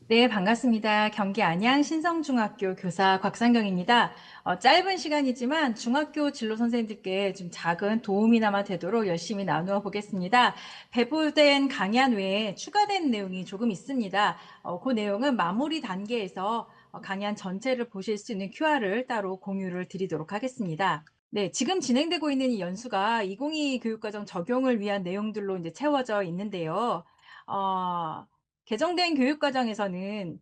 네, 반갑습니다. 경기 안양 신성중학교 교사 곽상경입니다. 짧은 시간이지만 중학교 진로 선생님들께 좀 작은 도움이나마 되도록 열심히 나누어 보겠습니다. 배부된 강연 외에 추가된 내용이 조금 있습니다. 그 내용은 마무리 단계에서 강연 전체를 보실 수 있는 QR을 따로 공유를 드리도록 하겠습니다. 네, 지금 진행되고 있는 이 연수가 2022 교육과정 적용을 위한 내용들로 이제 채워져 있는데요. 어, 개정된 교육과정에서는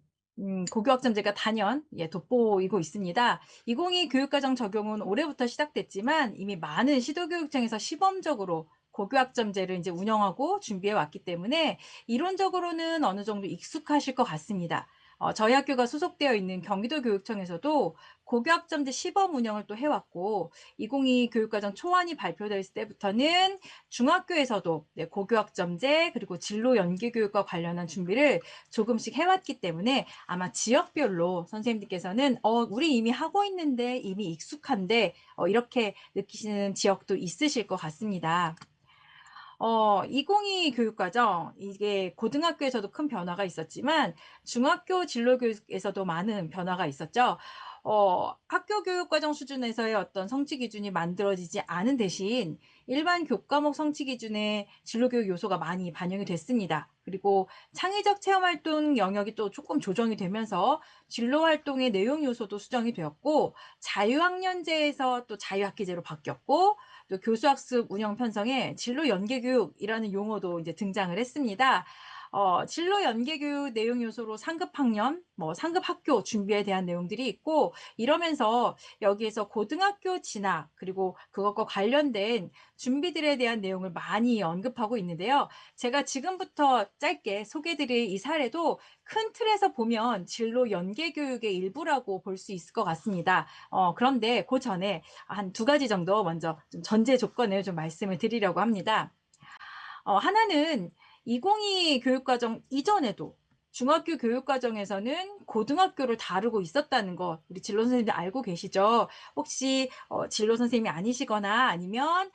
고교학점제가 단연 돋보이고 있습니다. 2022 교육과정 적용은 올해부터 시작됐지만 이미 많은 시도교육청에서 시범적으로 고교학점제를 이제 운영하고 준비해 왔기 때문에 이론적으로는 어느 정도 익숙하실 것 같습니다. 저희 학교가 소속되어 있는 경기도교육청에서도 고교학점제 시범 운영을 또 해왔고 2022 교육과정 초안이 발표됐을 때부터는 중학교에서도 고교학점제 그리고 진로 연계 교육과 관련한 준비를 조금씩 해왔기 때문에 아마 지역별로 선생님들께서는 우리 이미 하고 있는데 이미 익숙한데 이렇게 느끼시는 지역도 있으실 것 같습니다. 2022 교육과정 이게 고등학교에서도 큰 변화가 있었지만 중학교 진로교육에서도 많은 변화가 있었죠. 학교 교육과정 수준에서의 어떤 성취 기준이 만들어지지 않은 대신 일반 교과목 성취 기준의 진로교육 요소가 많이 반영이 됐습니다. 그리고 창의적 체험 활동 영역이 또 조금 조정이 되면서 진로 활동의 내용 요소도 수정이 되었고 자유학년제에서 또 자유학기제로 바뀌었고 또 교수학습 운영 편성에 진로 연계 교육이라는 용어도 이제 등장을 했습니다. 진로 연계 교육 내용 요소로 상급 학년, 상급 학교 준비에 대한 내용들이 있고 이러면서 여기에서 고등학교 진학 그리고 그것과 관련된 준비들에 대한 내용을 많이 언급하고 있는데요. 제가 지금부터 짧게 소개드릴 이 사례도 큰 틀에서 보면 진로 연계 교육의 일부라고 볼 수 있을 것 같습니다. 그런데 그 전에 한 두 가지 정도 먼저 좀 전제 조건을 좀 말씀을 드리려고 합니다. 하나는 2022 교육과정 이전에도 중학교 교육과정에서는 고등학교를 다루고 있었다는 거 우리 진로 선생님들 알고 계시죠? 혹시 진로 선생님이 아니시거나 아니면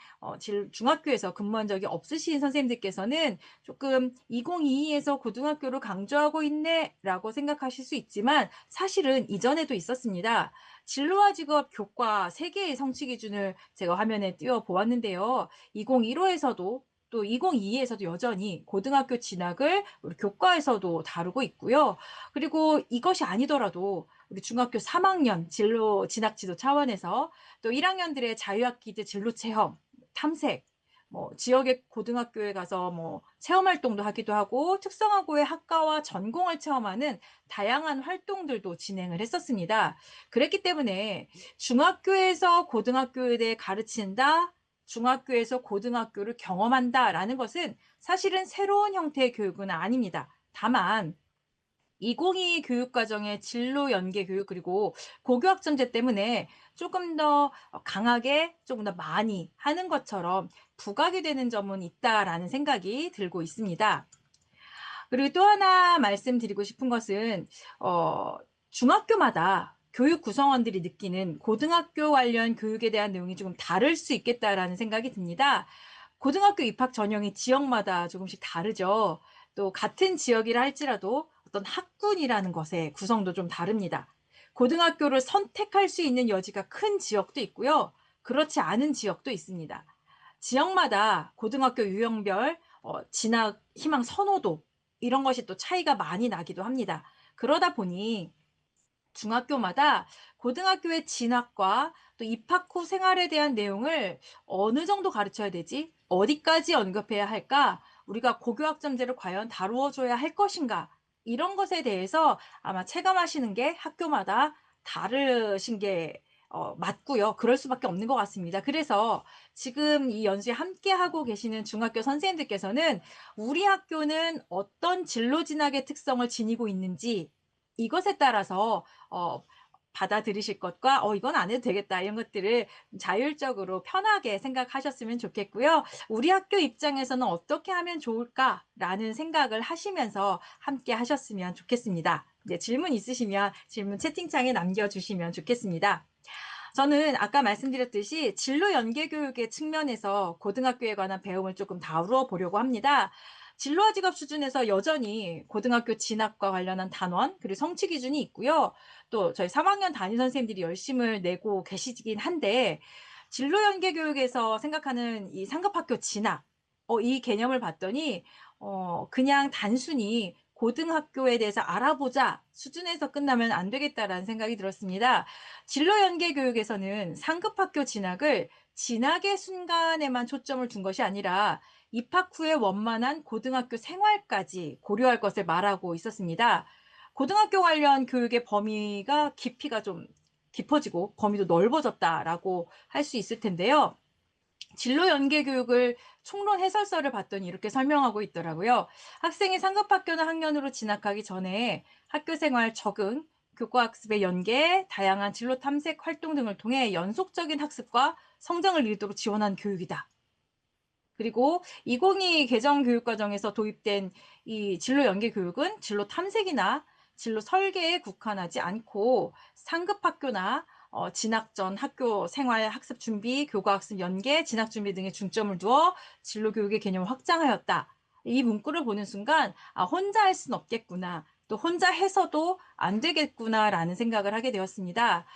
중학교에서 근무한 적이 없으신 선생님들께서는 조금 2022에서 고등학교를 강조하고 있네라고 생각하실 수 있지만 사실은 이전에도 있었습니다. 진로와 직업 교과 3개의 성취 기준을 제가 화면에 띄워 보았는데요. 2015에서도 또 2022에서도 여전히 고등학교 진학을 우리 교과에서도 다루고 있고요. 그리고 이것이 아니더라도 우리 중학교 3학년 진로 진학 지도 차원에서 또 1학년들의 자유학기제 진로 체험, 탐색, 지역의 고등학교에 가서 체험 활동도 하기도 하고 특성화고의 학과와 전공을 체험하는 다양한 활동들도 진행을 했었습니다. 그랬기 때문에 중학교에서 고등학교에 대해 가르친다, 중학교에서 고등학교를 경험한다라는 것은 사실은 새로운 형태의 교육은 아닙니다. 다만 2022 교육과정의 진로 연계 교육 그리고 고교학점제 때문에 조금 더 강하게 조금 더 많이 하는 것처럼 부각이 되는 점은 있다라는 생각이 들고 있습니다. 그리고 또 하나 말씀드리고 싶은 것은 중학교마다 교육 구성원들이 느끼는 고등학교 관련 교육에 대한 내용이 조금 다를 수 있겠다라는 생각이 듭니다. 고등학교 입학 전형이 지역마다 조금씩 다르죠. 또 같은 지역이라 할지라도 어떤 학군이라는 것의 구성도 좀 다릅니다. 고등학교를 선택할 수 있는 여지가 큰 지역도 있고요. 그렇지 않은 지역도 있습니다. 지역마다 고등학교 유형별 진학 희망 선호도 이런 것이 또 차이가 많이 나기도 합니다. 그러다 보니 중학교마다 고등학교의 진학과 또 입학 후 생활에 대한 내용을 어느 정도 가르쳐야 되지? 어디까지 언급해야 할까? 우리가 고교학점제를 과연 다루어 줘야 할 것인가? 이런 것에 대해서 아마 체감하시는 게 학교마다 다르신 게 맞고요. 그럴 수밖에 없는 것 같습니다. 그래서 지금 이 연수에 함께하고 계시는 중학교 선생님들께서는 우리 학교는 어떤 진로 진학의 특성을 지니고 있는지 이것에 따라서 어 받아들이실 것과 '이건 안 해도 되겠다.' 이런 것들을 자율적으로 편하게 생각하셨으면 좋겠고요. '우리 학교 입장에서는 어떻게 하면 좋을까?'라는 생각을 하시면서 함께 하셨으면 좋겠습니다. 네, 질문 있으시면 질문 채팅창에 남겨 주시면 좋겠습니다. 저는 아까 말씀드렸듯이 진로 연계 교육의 측면에서 고등학교에 관한 배움을 조금 다루어 보려고 합니다. 진로와 직업 수준에서 여전히 고등학교 진학과 관련한 단원 그리고 성취 기준이 있고요. 또 저희 3 학년 담임 선생님들이 열심을 내고 계시긴 한데 진로 연계 교육에서 생각하는 이 상급 학교 진학 이 개념을 봤더니 그냥 단순히 '고등학교에 대해서 알아보자.' 수준에서 끝나면 안 되겠다라는 생각이 들었습니다. 진로 연계 교육에서는 상급 학교 진학을 진학의 순간에만 초점을 둔 것이 아니라 입학 후에 원만한 고등학교 생활까지 고려할 것을 말하고 있었습니다. 고등학교 관련 교육의 범위가 깊이가 좀 깊어지고 범위도 넓어졌다라고 할 수 있을 텐데요. 진로 연계 교육을 총론 해설서를 봤더니 이렇게 설명하고 있더라고요. 학생이 상급 학교나 학년으로 진학하기 전에 학교 생활 적응, 교과 학습의 연계, 다양한 진로 탐색 활동 등을 통해 연속적인 학습과 성장을 이루도록 지원하는 교육이다. 그리고 2022 개정 교육과정에서 도입된 이 진로 연계 교육은 진로 탐색이나 진로 설계에 국한하지 않고 상급 학교나 진학 전 학교 생활 학습 준비, 교과 학습 연계, 진학 준비 등에 중점을 두어 진로 교육의 개념을 확장하였다. 이 문구를 보는 순간 '아 혼자 할 수는 없겠구나. 또 혼자 해서도 안 되겠구나.'라는 생각을 하게 되었습니다.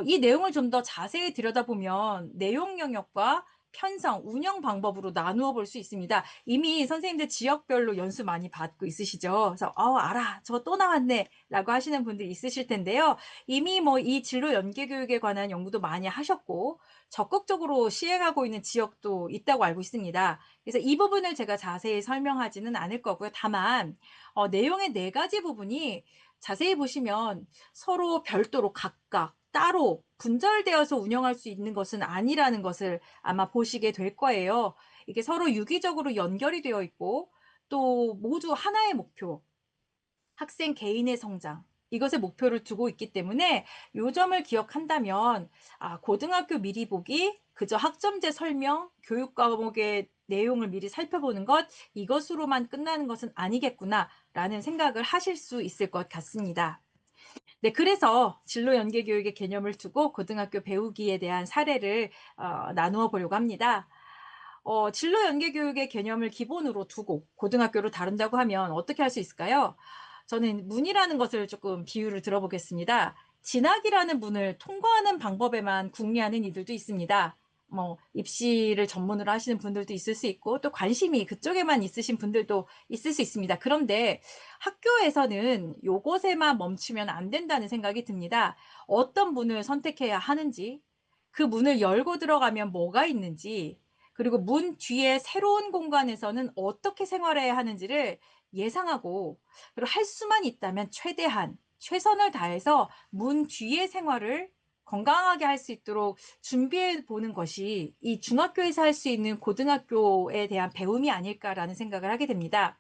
이 내용을 좀 더 자세히 들여다보면 내용 영역과 편성, 운영 방법으로 나누어 볼 수 있습니다. 이미 선생님들 지역별로 연수 많이 받고 있으시죠? 그래서 "어 알아. 저거 또 나왔네."라고 하시는 분들 있으실 텐데요. 이미 뭐 이 진로 연계 교육에 관한 연구도 많이 하셨고 적극적으로 시행하고 있는 지역도 있다고 알고 있습니다. 그래서 이 부분을 제가 자세히 설명하지는 않을 거고요. 다만 내용의 4 가지 부분이 자세히 보시면 서로 별도로 각각 따로 분절되어서 운영할 수 있는 것은 아니라는 것을 아마 보시게 될 거예요. 이게 서로 유기적으로 연결이 되어 있고 또 모두 하나의 목표, 학생 개인의 성장 이것에 목표를 두고 있기 때문에 요 점을 기억한다면 '아 고등학교 미리 보기, 그저 학점제 설명, 교육 과목의 내용을 미리 살펴보는 것 이것으로만 끝나는 것은 아니겠구나.'라는 생각을 하실 수 있을 것 같습니다. 네, 그래서 진로 연계 교육의 개념을 두고 고등학교 배우기에 대한 사례를 나누어 보려고 합니다. 진로 연계 교육의 개념을 기본으로 두고 고등학교를 다룬다고 하면 어떻게 할 수 있을까요? 저는 문이라는 것을 조금 비유를 들어 보겠습니다. 진학이라는 문을 통과하는 방법에만 궁리하는 이들도 있습니다. 뭐 입시를 전문으로 하시는 분들도 있을 수 있고 또 관심이 그쪽에만 있으신 분들도 있을 수 있습니다. 그런데 학교에서는 요것에만 멈추면 안 된다는 생각이 듭니다. 어떤 문을 선택해야 하는지, 그 문을 열고 들어가면 뭐가 있는지, 그리고 문 뒤에 새로운 공간에서는 어떻게 생활해야 하는지를 예상하고 그리고 할 수만 있다면 최대한 최선을 다해서 문 뒤의 생활을 건강하게 할 수 있도록 준비해 보는 것이 이 중학교에서 할 수 있는 고등학교에 대한 배움이 아닐까라는 생각을 하게 됩니다.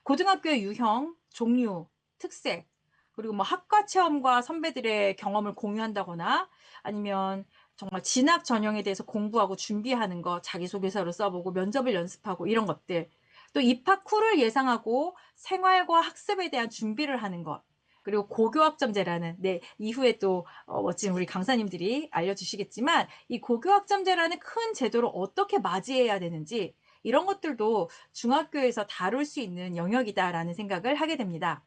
고등학교의 유형, 종류, 특색, 그리고 뭐 학과 체험과 선배들의 경험을 공유한다거나 아니면 정말 진학 전형에 대해서 공부하고 준비하는 것, 자기소개서를 써보고 면접을 연습하고 이런 것들. 또 입학 후를 예상하고 생활과 학습에 대한 준비를 하는 것. 그리고 고교학점제라는 이후에 또 멋진 우리 강사님들이 알려주시겠지만 이 고교학점제라는 큰 제도를 어떻게 맞이해야 되는지 이런 것들도 중학교에서 다룰 수 있는 영역이다라는 생각을 하게 됩니다.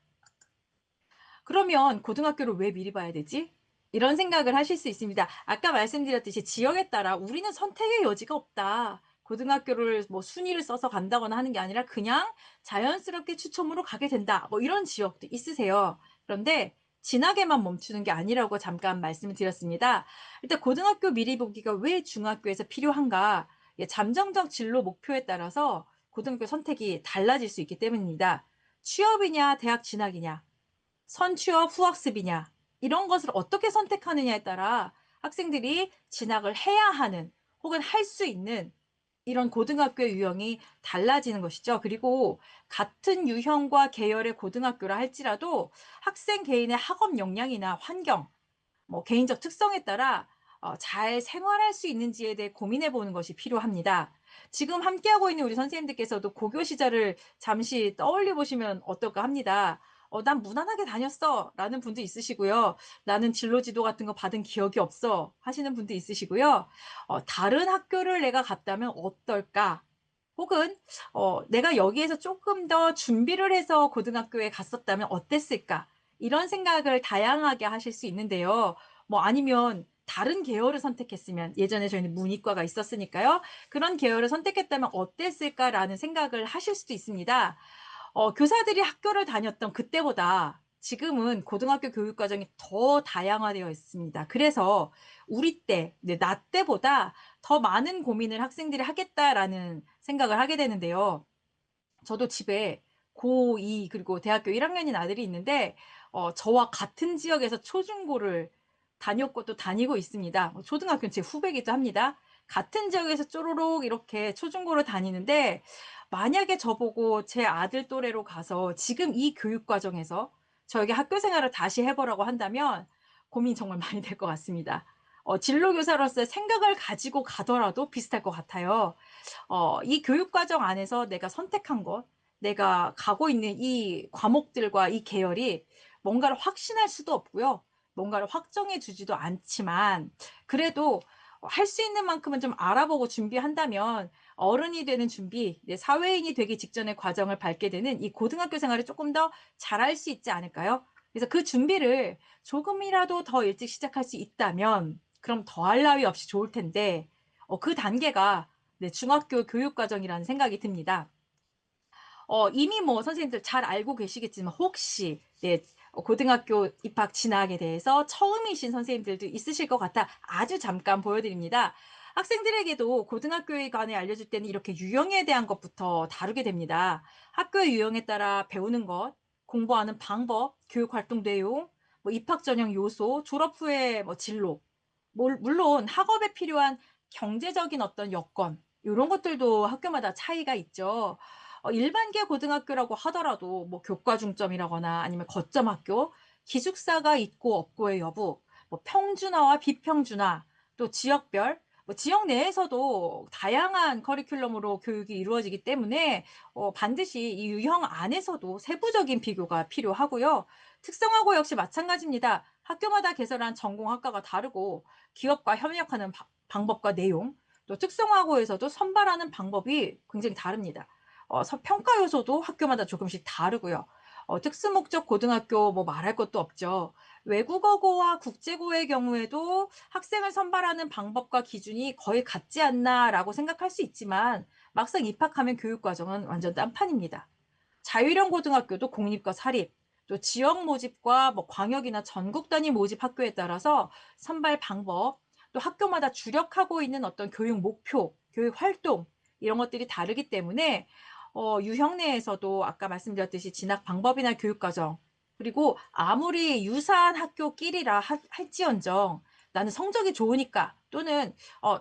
그러면 '고등학교를 왜 미리 봐야 되지?' 이런 생각을 하실 수 있습니다. 아까 말씀드렸듯이 지역에 따라 '우리는 선택의 여지가 없다. 고등학교를 뭐 순위를 써서 간다거나 하는 게 아니라 그냥 자연스럽게 추첨으로 가게 된다.' 뭐 이런 지역도 있으세요. 그런데 진학에만 멈추는 게 아니라고 잠깐 말씀을 드렸습니다. 일단 고등학교 미리 보기가 왜 중학교에서 필요한가? 잠정적 진로 목표에 따라서 고등학교 선택이 달라질 수 있기 때문입니다. 취업이냐 대학 진학이냐 선취업 후학습이냐 이런 것을 어떻게 선택하느냐에 따라 학생들이 진학을 해야 하는 혹은 할 수 있는 이런 고등학교의 유형이 달라지는 것이죠. 그리고 같은 유형과 계열의 고등학교라 할지라도 학생 개인의 학업 역량이나 환경, 뭐 개인적 특성에 따라 잘 생활할 수 있는지에 대해 고민해 보는 것이 필요합니다. 지금 함께하고 있는 우리 선생님들께서도 고교 시절을 잠시 떠올려 보시면 어떨까 합니다. "난 무난하게 다녔어."라는 분도 있으시고요. "나는 진로 지도 같은 거 받은 기억이 없어." 하시는 분도 있으시고요. "다른 학교를 내가 갔다면 어떨까?" 혹은 '내가 여기에서 조금 더 준비를 해서 고등학교에 갔었다면 어땠을까?' 이런 생각을 다양하게 하실 수 있는데요. 뭐 아니면 다른 계열을 선택했으면, 예전에 저희는 문이과가 있었으니까요. '그런 계열을 선택했다면 어땠을까?'라는 생각을 하실 수도 있습니다. 교사들이 학교를 다녔던 그때보다 지금은 고등학교 교육 과정이 더 다양화되어 있습니다. 그래서 우리 때, 네, 나 때보다 더 많은 고민을 학생들이 하겠다라는 생각을 하게 되는데요. 저도 집에 고2 그리고 대학교 1 학년인 아들이 있는데 저와 같은 지역에서 초중고를 다녔고 또 다니고 있습니다. 초등학교는 제 후배이기도 합니다. 같은 지역에서 쪼로록 이렇게 초중고를 다니는데, 만약에 저보고 제 아들 또래로 가서 지금 이 교육 과정에서 저에게 학교 생활을 다시 해 보라고 한다면 고민이 정말 많이 될 것 같습니다. 진로 교사로서의 생각을 가지고 가더라도 비슷할 것 같아요. 이 교육 과정 안에서 내가 선택한 것, 내가 가고 있는 이 과목들과 이 계열이 뭔가를 확신할 수도 없고요. 뭔가를 확정해 주지도 않지만, 그래도 할 수 있는 만큼은 좀 알아보고 준비한다면 어른이 되는 준비, 네, 사회인이 되기 직전의 과정을 밟게 되는 이 고등학교 생활을 조금 더 잘할 수 있지 않을까요? 그래서 그 준비를 조금이라도 더 일찍 시작할 수 있다면 그럼 더할 나위 없이 좋을 텐데, 그 단계가, 네, 중학교 교육 과정이라는 생각이 듭니다. 이미 뭐 선생님들 잘 알고 계시겠지만 혹시, 네, 고등학교 입학 진학에 대해서 처음이신 선생님들도 있으실 것 같아 아주 잠깐 보여드립니다. 학생들에게도 고등학교에 관해 알려줄 때는 이렇게 유형에 대한 것부터 다루게 됩니다. 학교의 유형에 따라 배우는 것, 공부하는 방법, 교육 활동 내용, 뭐 입학 전형 요소, 졸업 후에 뭐 진로, 물론 학업에 필요한 경제적인 어떤 여건, 요런 것들도 학교마다 차이가 있죠. 일반계 고등학교라고 하더라도 뭐 교과 중점이라거나 아니면 거점 학교, 기숙사가 있고 없고의 여부, 뭐 평준화와 비평준화, 또 지역별, 뭐 지역 내에서도 다양한 커리큘럼으로 교육이 이루어지기 때문에 반드시 이 유형 안에서도 세부적인 비교가 필요하고요. 특성화고 역시 마찬가지입니다. 학교마다 개설한 전공학과가 다르고 기업과 협력하는 방법과 내용, 또 특성화고에서도 선발하는 방법이 굉장히 다릅니다. 평가 요소도 학교마다 조금씩 다르고요. 특수목적 고등학교 뭐 말할 것도 없죠. 외국어고와 국제고의 경우에도 학생을 선발하는 방법과 기준이 거의 같지 않나라고 생각할 수 있지만, 막상 입학하면 교육 과정은 완전 딴판입니다. 자유형 고등학교도 공립과 사립, 또 지역 모집과 뭐 광역이나 전국 단위 모집 학교에 따라서 선발 방법, 또 학교마다 주력하고 있는 어떤 교육 목표, 교육 활동, 이런 것들이 다르기 때문에 유형 내에서도 아까 말씀드렸듯이 진학 방법이나 교육 과정, 그리고 아무리 유사한 학교끼리라 할지언정 나는 성적이 좋으니까, 또는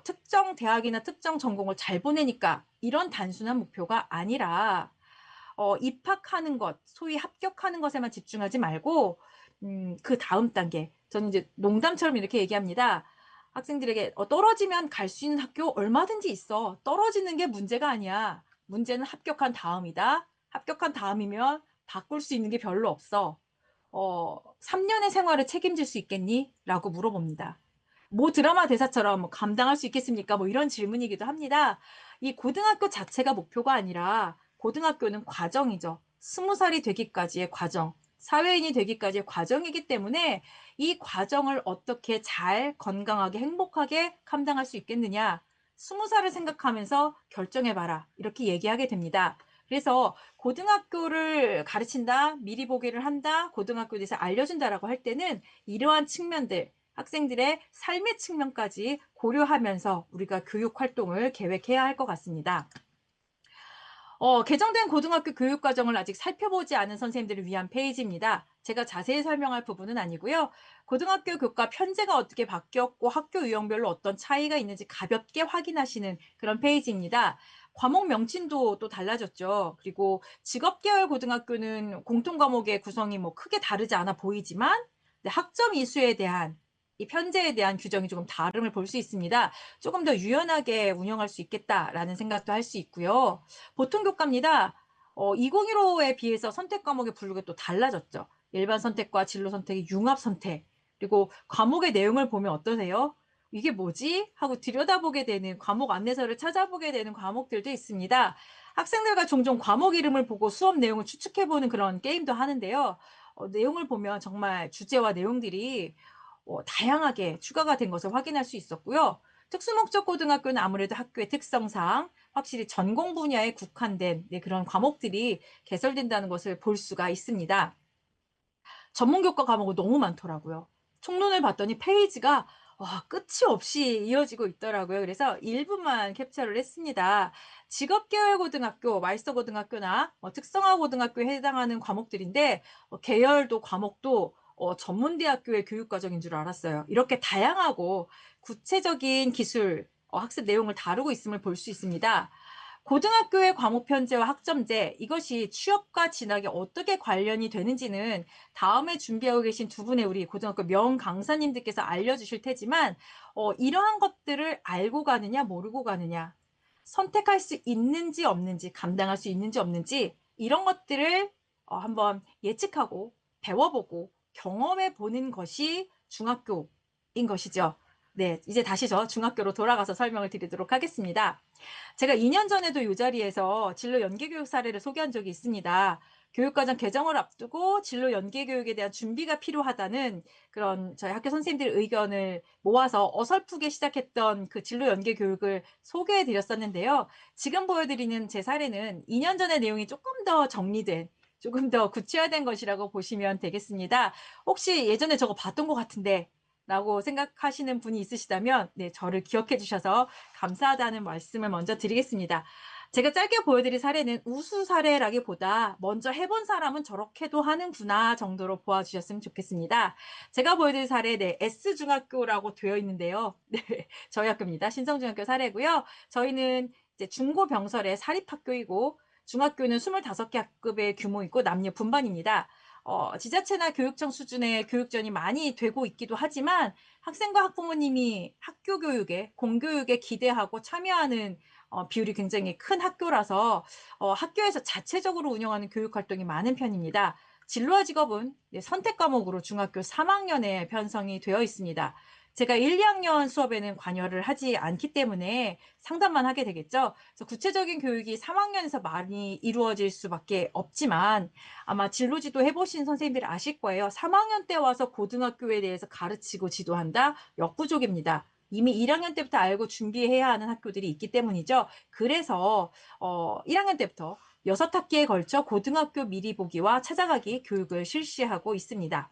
특정 대학이나 특정 전공을 잘 보내니까, 이런 단순한 목표가 아니라 입학하는 것, 소위 합격하는 것에만 집중하지 말고 그다음 단계, 저는 이제 농담처럼 이렇게 얘기합니다. 학생들에게 "떨어지면 갈 수 있는 학교 얼마든지 있어. 떨어지는 게 문제가 아니야. 문제는 합격한 다음이다. 합격한 다음이면 바꿀 수 있는 게 별로 없어. 3 년의 생활을 책임질 수 있겠니?" 라고 물어봅니다. 뭐 드라마 대사처럼 뭐 "감당할 수 있겠습니까?" 뭐 이런 질문이기도 합니다. 이 고등학교 자체가 목표가 아니라 고등학교는 과정이죠. 20 살이 되기까지의 과정, 사회인이 되기까지의 과정이기 때문에 이 과정을 어떻게 잘 건강하게 행복하게 감당할 수 있겠느냐. 20 살을 생각하면서 결정해 봐라. 이렇게 얘기하게 됩니다. 그래서 고등학교를 가르친다, 미리 보기를 한다, 고등학교에 대해서 알려준다라고 할 때는 이러한 측면들, 학생들의 삶의 측면까지 고려하면서 우리가 교육 활동을 계획해야 할 것 같습니다. 개정된 고등학교 교육 과정을 아직 살펴보지 않은 선생님들을 위한 페이지입니다. 제가 자세히 설명할 부분은 아니고요. 고등학교 교과 편제가 어떻게 바뀌었고 학교 유형별로 어떤 차이가 있는지 가볍게 확인하시는 그런 페이지입니다. 과목 명칭도 또 달라졌죠. 그리고 직업 계열 고등학교는 공통 과목의 구성이 뭐 크게 다르지 않아 보이지만, 네, 학점 이수에 대한 이 편제에 대한 규정이 조금 다름을 볼 수 있습니다. 조금 더 유연하게 운영할 수 있겠다라는 생각도 할 수 있고요. 보통 교과입니다. 2015에 비해서 선택 과목의 분류가 또 달라졌죠. 일반 선택과 진로 선택의 융합 선택. 그리고 과목의 내용을 보면 어떠세요? '이게 뭐지?' 하고 들여다보게 되는 과목 안내서를 찾아보게 되는 과목들도 있습니다. 학생들과 종종 과목 이름을 보고 수업 내용을 추측해 보는 그런 게임도 하는데요. 내용을 보면 정말 주제와 내용들이 다양하게 추가가 된 것을 확인할 수 있었고요. 특수목적 고등학교는 아무래도 학교의 특성상 확실히 전공 분야에 국한된 그런 과목들이 개설된다는 것을 볼 수가 있습니다. 전문 교과 과목은 너무 많더라고요. 총론을 봤더니 페이지가 끝이 없이 이어지고 있더라고요. 그래서 일부만 캡처를 했습니다. 직업계열고등학교, 말서고등학교나 특성화 고등학교에 해당하는 과목들인데 계열도 과목도 전문대학교의 교육과정인 줄 알았어요. 이렇게 다양하고 구체적인 기술, 학습 내용을 다루고 있음을 볼 수 있습니다. 고등학교의 과목 편제와 학점제 이것이 취업과 진학에 어떻게 관련이 되는지는 다음에 준비하고 계신 두 분의 우리 고등학교 명강사님들께서 알려주실 테지만 이러한 것들을 알고 가느냐 모르고 가느냐 선택할 수 있는지 없는지 감당할 수 있는지 없는지 이런 것들을 한번 예측하고 배워보고 경험해 보는 것이 중학교인 것이죠. 네, 이제 다시 저 중학교로 돌아가서 설명을 드리도록 하겠습니다. 제가 2년 전에도 이 자리에서 진로 연계 교육 사례를 소개한 적이 있습니다. 교육과정 개정을 앞두고 진로 연계 교육에 대한 준비가 필요하다는 그런 저희 학교 선생님들의 의견을 모아서 어설프게 시작했던 그 진로 연계 교육을 소개해 드렸었는데요. 지금 보여드리는 제 사례는 2년 전의 내용이 조금 더 정리된 조금 더 구체화된 것이라고 보시면 되겠습니다. 혹시 예전에 저거 봤던 것 같은데 라고 생각하시는 분이 있으시다면 네, 저를 기억해 주셔서 감사하다는 말씀을 먼저 드리겠습니다. 제가 짧게 보여드릴 사례는 우수 사례라기보다 먼저 해본 사람은 저렇게도 하는구나 정도로 보아주셨으면 좋겠습니다. 제가 보여드릴 사례, 네, S중학교라고 되어 있는데요. 네, 저희 학교입니다. 신성중학교 사례고요. 저희는 이제 중고병설의 사립학교이고 중학교는 25개 학급의 규모이고 남녀 분반입니다. 지자체나 교육청 수준의 교육전이 많이 되고 있기도 하지만 학생과 학부모님이 학교 교육에, 공교육에 기대하고 참여하는 비율이 굉장히 큰 학교라서 학교에서 자체적으로 운영하는 교육 활동이 많은 편입니다. 진로와 직업은 선택 과목으로 중학교 3학년에 편성이 되어 있습니다. 제가 1, 2학년 수업에는 관여를 하지 않기 때문에 상담만 하게 되겠죠. 그래서 구체적인 교육이 3학년에서 많이 이루어질 수밖에 없지만 아마 진로지도 해보신 선생님들이 아실 거예요. 3학년 때 와서 고등학교에 대해서 가르치고 지도한다? 역부족입니다. 이미 1학년 때부터 알고 준비해야 하는 학교들이 있기 때문이죠. 그래서 1학년 때부터 6학기에 걸쳐 고등학교 미리 보기와 찾아가기 교육을 실시하고 있습니다.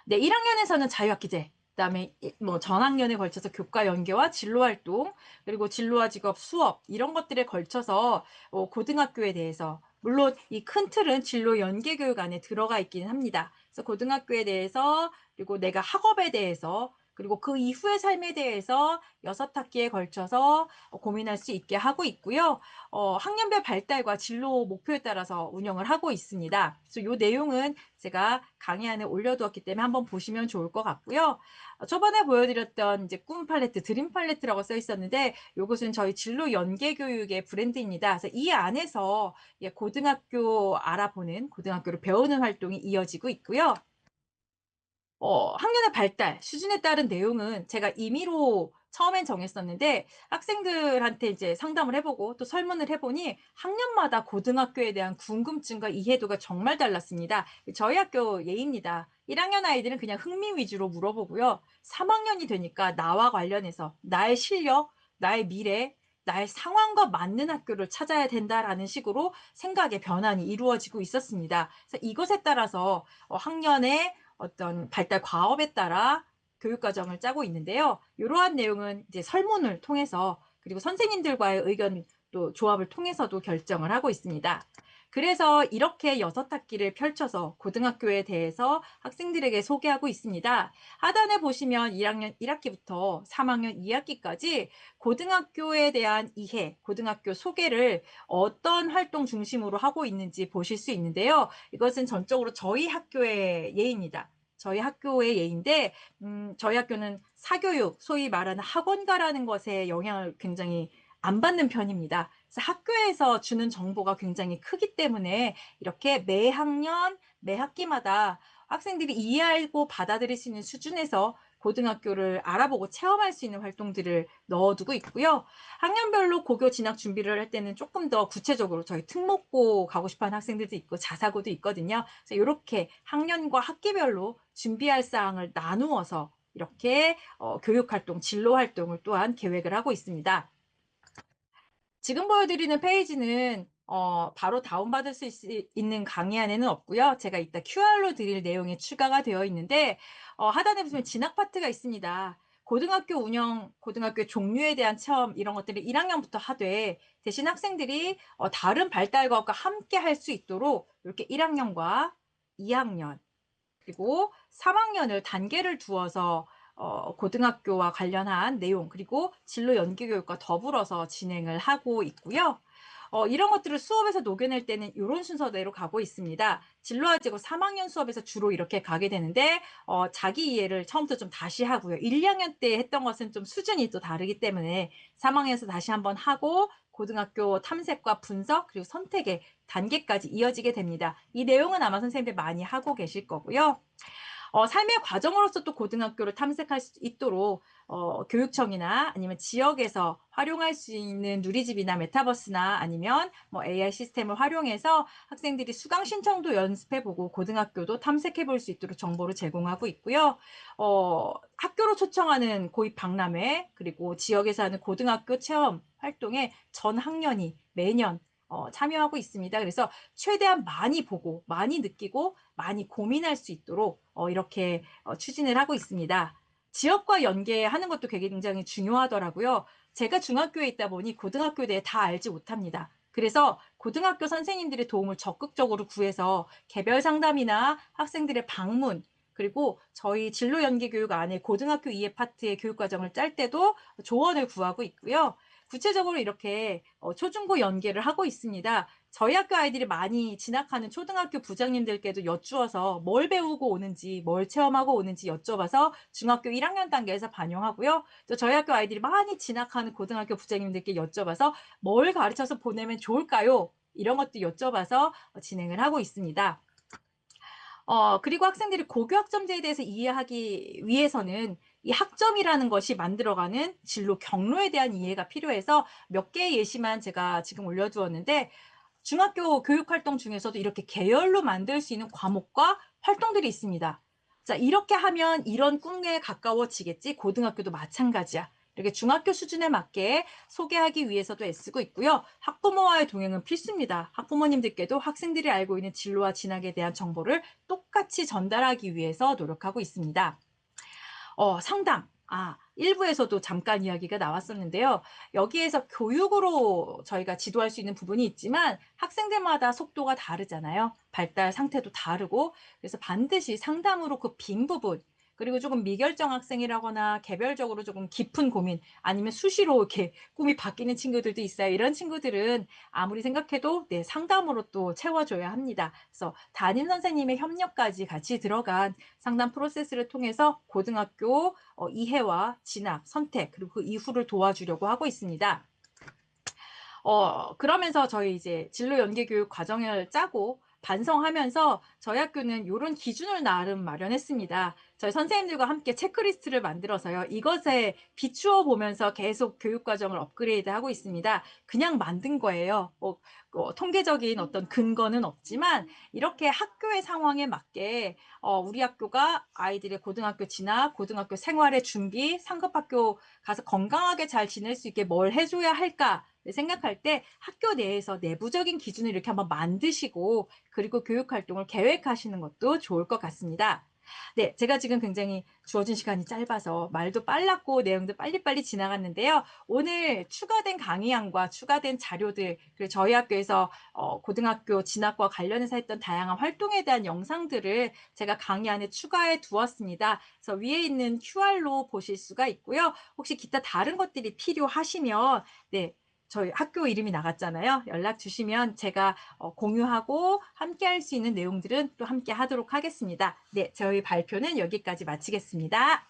네, 1학년에서는 자유학기제, 그다음에 뭐 전학년에 걸쳐서 교과 연계와 진로 활동, 그리고 진로와 직업 수업 이런 것들에 걸쳐서 고등학교에 대해서 물론 이 큰 틀은 진로 연계 교육 안에 들어가 있기는 합니다. 그래서 고등학교에 대해서 그리고 내가 학업에 대해서 그리고 그 이후의 삶에 대해서 6학기에 걸쳐서 고민할 수 있게 하고 있고요. 학년별 발달과 진로 목표에 따라서 운영을 하고 있습니다. 그래서 이 내용은 제가 강의안에 올려두었기 때문에 한번 보시면 좋을 것 같고요. 저번에 보여드렸던 이제 꿈 팔레트, 드림 팔레트라고 써 있었는데 이것은 저희 진로 연계 교육의 브랜드입니다. 그래서 이 안에서 고등학교 알아보는, 고등학교를 배우는 활동이 이어지고 있고요. 학년의 발달, 수준에 따른 내용은 제가 임의로 처음엔 정했었는데 학생들한테 이제 상담을 해보고 또 설문을 해보니 학년마다 고등학교에 대한 궁금증과 이해도가 정말 달랐습니다. 저희 학교 예입니다. 1학년 아이들은 그냥 흥미 위주로 물어보고요. 3학년이 되니까 나와 관련해서 나의 실력, 나의 미래, 나의 상황과 맞는 학교를 찾아야 된다라는 식으로 생각의 변환이 이루어지고 있었습니다. 그래서 이것에 따라서 학년의 어떤 발달 과업에 따라 교육 과정을 짜고 있는데요. 이러한 내용은 이제 설문을 통해서 그리고 선생님들과의 의견 또 조합을 통해서도 결정을 하고 있습니다. 그래서 이렇게 6학기를 펼쳐서 고등학교에 대해서 학생들에게 소개하고 있습니다. 하단에 보시면 1학년 1학기부터 3학년 2학기까지 고등학교에 대한 이해, 고등학교 소개를 어떤 활동 중심으로 하고 있는지 보실 수 있는데요. 이것은 전적으로 저희 학교의 예입니다. 저희 학교의 예인데 저희 학교는 사교육, 소위 말하는 학원가라는 것에 영향을 굉장히 안 받는 편입니다. 그래서 학교에서 주는 정보가 굉장히 크기 때문에 이렇게 매 학년, 매 학기마다 학생들이 이해하고 받아들일 수 있는 수준에서 고등학교를 알아보고 체험할 수 있는 활동들을 넣어두고 있고요. 학년별로 고교 진학 준비를 할 때는 조금 더 구체적으로 저희 특목고 가고 싶어 하는 학생들도 있고 자사고도 있거든요. 그래서 요렇게 학년과 학기별로 준비할 사항을 나누어서 이렇게 교육 활동, 진로 활동을 또한 계획을 하고 있습니다. 지금 보여드리는 페이지는 바로 다운받을 수 있는 강의 안에는 없고요. 제가 이따 QR로 드릴 내용이 추가가 되어 있는데 하단에 보시면 진학 파트가 있습니다. 고등학교 운영, 고등학교 종류에 대한 체험 이런 것들을 1학년부터 하되 대신 학생들이 다른 발달과학과 함께 할 수 있도록 이렇게 1학년과 2학년 그리고 3학년을 단계를 두어서 고등학교와 관련한 내용 그리고 진로 연계 교육과 더불어서 진행을 하고 있고요. 이런 것들을 수업에서 녹여낼 때는 이런 순서대로 가고 있습니다. 진로화제고 3학년 수업에서 주로 이렇게 가게 되는데 자기 이해를 처음부터 좀 다시 하고요. 1, 2학년 때 했던 것은 좀 수준이 또 다르기 때문에 3학년에서 다시 한번 하고 고등학교 탐색과 분석 그리고 선택의 단계까지 이어지게 됩니다. 이 내용은 아마 선생님들 많이 하고 계실 거고요. 삶의 과정으로서 또 고등학교를 탐색할 수 있도록 교육청이나 아니면 지역에서 활용할 수 있는 누리집이나 메타버스나 아니면 뭐 AI 시스템을 활용해서 학생들이 수강 신청도 연습해보고 고등학교도 탐색해볼 수 있도록 정보를 제공하고 있고요. 학교로 초청하는 고입 박람회 그리고 지역에서 하는 고등학교 체험 활동에 전 학년이 매년 참여하고 있습니다. 그래서 최대한 많이 보고 많이 느끼고 많이 고민할 수 있도록 이렇게 추진을 하고 있습니다. 지역과 연계하는 것도 굉장히 중요하더라고요. 제가 중학교에 있다 보니 고등학교에 대해 다 알지 못합니다. 그래서 고등학교 선생님들의 도움을 적극적으로 구해서 개별 상담이나 학생들의 방문 그리고 저희 진로 연계 교육 안에 고등학교 2회 파트의 교육 과정을 짤 때도 조언을 구하고 있고요. 구체적으로 이렇게 초중고 연계를 하고 있습니다. 저희 학교 아이들이 많이 진학하는 초등학교 부장님들께도 여쭈어서 뭘 배우고 오는지, 뭘 체험하고 오는지 여쭤봐서 중학교 1학년 단계에서 반영하고요. 또 저희 학교 아이들이 많이 진학하는 고등학교 부장님들께 여쭤봐서 뭘 가르쳐서 보내면 좋을까요? 이런 것도 여쭤봐서 진행을 하고 있습니다. 그리고 학생들이 고교학점제에 대해서 이해하기 위해서는 이 학점이라는 것이 만들어가는 진로 경로에 대한 이해가 필요해서 몇 개의 예시만 제가 지금 올려두었는데 중학교 교육활동 중에서도 이렇게 계열로 만들 수 있는 과목과 활동들이 있습니다. 자, 이렇게 하면 이런 꿈에 가까워지겠지. 고등학교도 마찬가지야. 이렇게 중학교 수준에 맞게 소개하기 위해서도 애쓰고 있고요. 학부모와의 동행은 필수입니다. 학부모님들께도 학생들이 알고 있는 진로와 진학에 대한 정보를 똑같이 전달하기 위해서 노력하고 있습니다. 상담. 일부에서도 잠깐 이야기가 나왔었는데요. 여기에서 교육으로 저희가 지도할 수 있는 부분이 있지만 학생들마다 속도가 다르잖아요. 발달 상태도 다르고 그래서 반드시 상담으로 그 빈 부분 그리고 조금 미결정 학생이라거나 개별적으로 조금 깊은 고민 아니면 수시로 이렇게 꿈이 바뀌는 친구들도 있어요. 이런 친구들은 아무리 생각해도 네, 상담으로 또 채워줘야 합니다. 그래서 담임 선생님의 협력까지 같이 들어간 상담 프로세스를 통해서 고등학교 이해와 진학, 선택 그리고 그 이후를 도와주려고 하고 있습니다. 그러면서 저희 이제 진로 연계 교육 과정을 짜고 반성하면서 저희 학교는 요런 기준을 나름 마련했습니다. 저희 선생님들과 함께 체크리스트를 만들어서요. 이것에 비추어 보면서 계속 교육 과정을 업그레이드하고 있습니다. 그냥 만든 거예요. 통계적인 어떤 근거는 없지만 이렇게 학교의 상황에 맞게 우리 학교가 아이들의 고등학교 진학, 고등학교 생활의 준비, 상급학교 가서 건강하게 잘 지낼 수 있게 뭘 해줘야 할까 생각할 때 학교 내에서 내부적인 기준을 이렇게 한번 만드시고 그리고 교육 활동을 계획하시는 것도 좋을 것 같습니다. 네, 제가 지금 굉장히 주어진 시간이 짧아서 말도 빨랐고 내용도 빨리빨리 지나갔는데요. 오늘 추가된 강의안과 추가된 자료들 그리고 저희 학교에서 고등학교 진학과 관련해서 했던 다양한 활동에 대한 영상들을 제가 강의안에 추가해 두었습니다. 그래서 위에 있는 QR로 보실 수가 있고요. 혹시 기타 다른 것들이 필요하시면 네, 저희 학교 이름이 나갔잖아요. 연락 주시면 제가 공유하고 함께 할 수 있는 내용들은 또 함께 하도록 하겠습니다. 네, 저희 발표는 여기까지 마치겠습니다.